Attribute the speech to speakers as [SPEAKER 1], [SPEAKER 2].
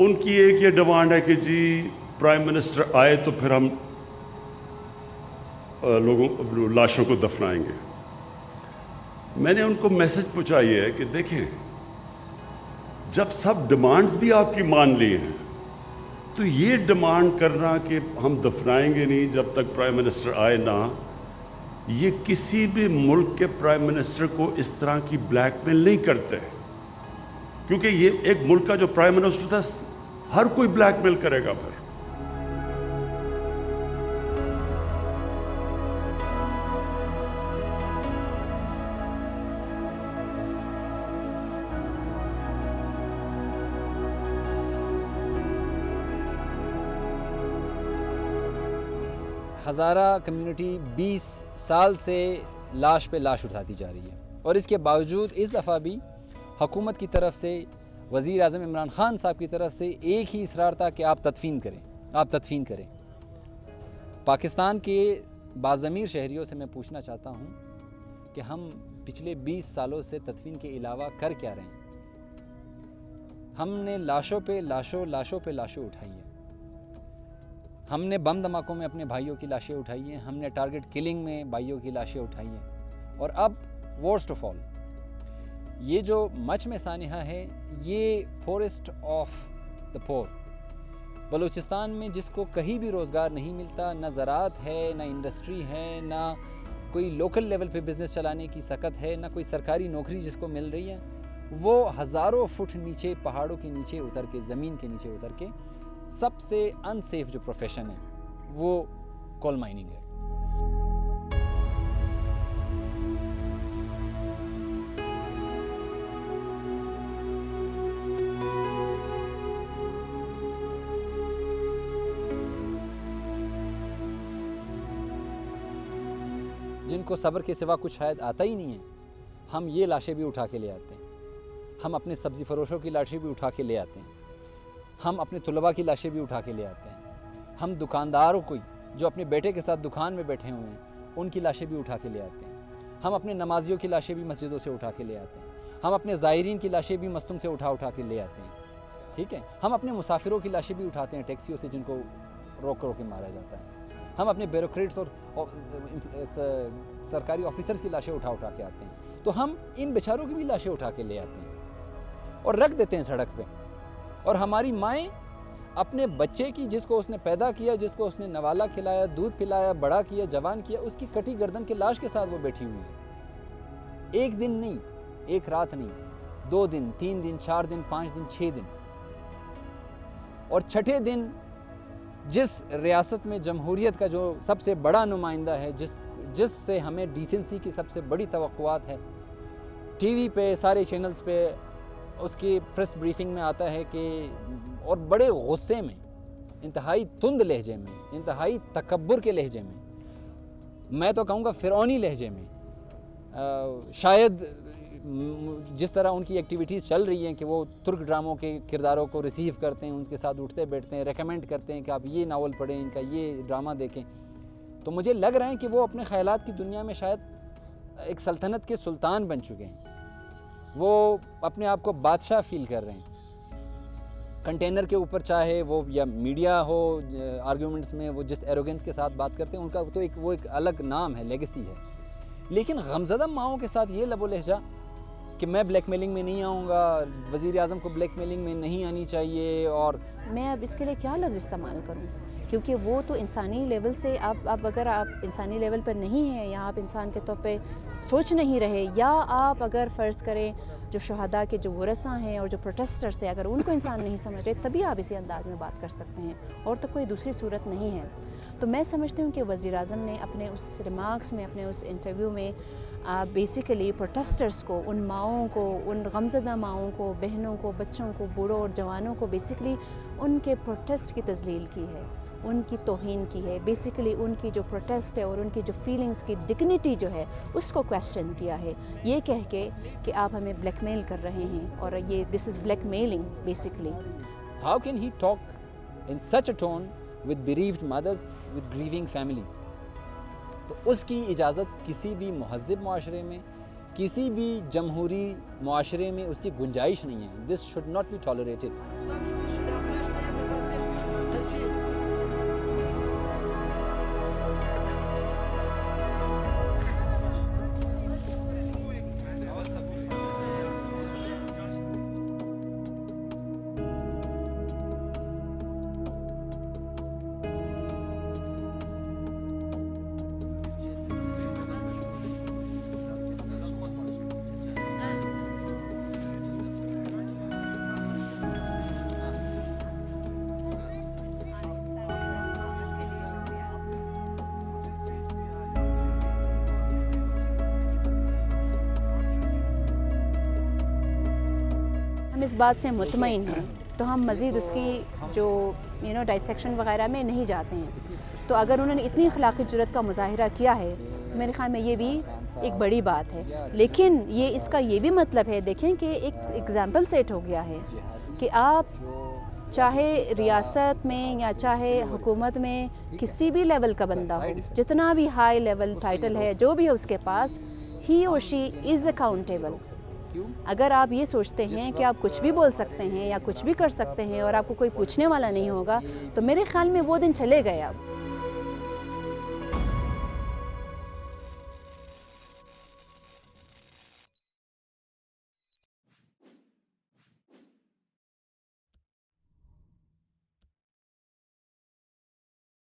[SPEAKER 1] उनकी एक ये डिमांड है कि जी प्राइम मिनिस्टर आए तो फिर हम लोगों लाशों को दफनाएंगे। मैंने उनको मैसेज पहुंचाई है कि देखें, जब सब डिमांड्स भी आपकी मान ली हैं तो ये डिमांड करना कि हम दफनाएंगे नहीं जब तक प्राइम मिनिस्टर आए ना, ये किसी भी मुल्क के प्राइम मिनिस्टर को इस तरह की ब्लैकमेल नहीं करते, क्योंकि ये एक मुल्क का जो प्राइम मिनिस्टर था हर कोई ब्लैकमेल करेगा फिर।
[SPEAKER 2] हज़ारा कम्युनिटी 20 साल से लाश पे लाश उठाती जा रही है, और इसके बावजूद इस दफ़ा भी हुकूमत की तरफ से, वज़ीर आज़म इमरान ख़ान साहब की तरफ से एक ही इसरार था कि आप तदफ़ीन करें, आप तदफ़ीन करें। पाकिस्तान के बाज़मीर शहरियों से मैं पूछना चाहता हूँ कि हम पिछले 20 सालों से तदफ़ीन के अलावा कर क्या रहे हैं? हमने लाशों पे लाशों उठाई है। हमने बम धमाकों में अपने भाइयों की लाशें उठाई हैं, हमने टारगेट किलिंग में भाइयों की लाशें उठाई हैं, और अब वर्स्ट ऑफ ऑल ये जो मच में सानिहा है, ये फॉरेस्ट ऑफ द पोर बलूचिस्तान में, जिसको कहीं भी रोज़गार नहीं मिलता, ना ज़राअत है, ना इंडस्ट्री है, ना कोई लोकल लेवल पे बिज़नेस चलाने की सकत है, ना कोई सरकारी नौकरी जिसको मिल रही है, वो हज़ारों फुट नीचे पहाड़ों के नीचे उतर के, ज़मीन के नीचे उतर के, सबसे अनसेफ जो प्रोफेशन है वो कोल माइनिंग है। जिनको सब्र के सिवा कुछ शायद आता ही नहीं है, हम ये लाशें भी उठा के ले आते हैं। हम अपने सब्ज़ी फरोशों की लाशें भी उठा के ले आते हैं। हम अपने तुलबा की लाशें भी उठा के ले आते हैं। हम दुकानदारों को जो अपने बेटे के साथ दुकान में बैठे हुए हैं उनकी लाशें भी उठा के ले आते हैं। हम अपने नमाजियों की लाशें भी मस्जिदों से उठा के ले आते हैं। हम अपने ज़ायरीन की लाशें भी मस्तूम से उठा के ले आते हैं। ठीक है, हम अपने मुसाफिरों की लाशें भी उठाते हैं, टैक्सियों से जिनको रोक के मारा जाता है। हम अपने ब्यूरोक्रेट्स और सरकारी ऑफिसर्स की लाशें उठा के आते हैं। तो हम इन बेचारों की भी लाशें उठा के ले आते हैं और रख देते हैं सड़क पे। और हमारी माएँ अपने बच्चे की, जिसको उसने पैदा किया, जिसको उसने नवाला खिलाया, दूध पिलाया, बड़ा किया, जवान किया, उसकी कटी गर्दन की लाश के साथ वो बैठी हुई है। एक दिन नहीं, एक रात नहीं, 2 दिन, 3 दिन, 4 दिन, 5 दिन, 6 दिन, और छठे दिन जिस रियासत में जमहूरियत का जो सबसे बड़ा नुमाइंदा है, जिससे हमें डिसेंसी की सबसे बड़ी तवक्कुआत है, टीवी पे, सारे चैनल्स पे उसकी प्रेस ब्रीफिंग में आता है कि, और बड़े गुस्से में, इंतहाई तुंद लहजे में, इंतहाई तकब्बुर के लहजे में, मैं तो कहूँगा फ़िरौनी लहजे में, शायद जिस तरह उनकी एक्टिविटीज़ चल रही हैं कि वो तुर्क ड्रामों के किरदारों को रिसीव करते हैं, उनके साथ उठते बैठते हैं, रेकमेंड करते हैं कि आप ये नावल पढ़ें, इनका ये ड्रामा देखें, तो मुझे लग रहा है कि वो अपने ख़यालात की दुनिया में शायद एक सल्तनत के सुल्तान बन चुके हैं। वो अपने आप को बादशाह फील कर रहे हैं। कंटेनर के ऊपर चाहे वो या मीडिया हो, आर्ग्यूमेंट्स में वो जिस एरोगेंस के साथ बात करते हैं, उनका तो वो एक अलग नाम है, लेगेसी है। लेकिन गमज़दा माओं के साथ ये लबो लहजा कि मैं ब्लैकमेलिंग में नहीं आऊँगा, वज़ीर आज़म को ब्लैकमेलिंग में नहीं आनी चाहिए, और
[SPEAKER 3] मैं अब इसके लिए क्या लफ्ज़ इस्तेमाल करूँ, क्योंकि वो तो इंसानी लेवल से आप अगर आप इंसानी लेवल पर नहीं हैं, या आप इंसान के तौर पे सोच नहीं रहे, या आप अगर फ़र्ज़ करें जो शहादा के जो वरसा हैं और जो प्रोटेस्टर्स हैं, अगर उनको इंसान नहीं समझ रहे, तभी आप इसी अंदाज़ में बात कर सकते हैं, और तो कोई दूसरी सूरत नहीं है। तो मैं समझती हूँ कि वज़ीर आज़म ने अपने उस रिमार्क्स में, अपने उस इंटरव्यू में बेसिकली प्रोटेस्टर्स को, उन माओं को, उन गमज़दा माओं को, बहनों को, बच्चों को, बूढ़ों और जवानों को बेसिकली उनके प्रोटेस्ट की तज़लील की है, उनकी तौहीन की है, बेसिकली उनकी जो प्रोटेस्ट है और उनकी जो फीलिंग्स की डिग्निटी जो है उसको क्वेश्चन किया है, ये कह के कि आप हमें ब्लैकमेल कर रहे हैं, और ये this is blackmailing basically.
[SPEAKER 2] How can he talk in such a tone with bereaved mothers, with grieving families? तो उसकी इजाज़त किसी भी महज़्ज़ब मुआशरे में, किसी भी जमहूरी मुआशरे में उसकी गुंजाइश नहीं है। This should not be tolerated.
[SPEAKER 3] हम इस बात से मुतमईन हैं तो हम मज़ीद उसकी जो डाइसेक्शन वगैरह में नहीं जाते हैं। तो अगर उन्होंने इतनी अखलाक़ी जुर्रत का मुज़ाहिरा किया है तो मेरे ख़्याल में ये भी एक बड़ी बात है। लेकिन इसका ये भी मतलब है, देखें कि एक एग्ज़ाम्पल सेट हो गया है कि आप चाहे रियासत में या चाहे हुकूमत में किसी भी लेवल का बंदा हो, जितना भी हाई लेवल टाइटल है जो भी है उसके पास, ही और शी इज़ अकाउंटेबल। अगर आप ये सोचते हैं कि आप कुछ भी बोल सकते हैं या कुछ भी कर सकते हैं और आपको कोई पूछने वाला नहीं होगा, तो मेरे ख़्याल में वो दिन चले गए अब।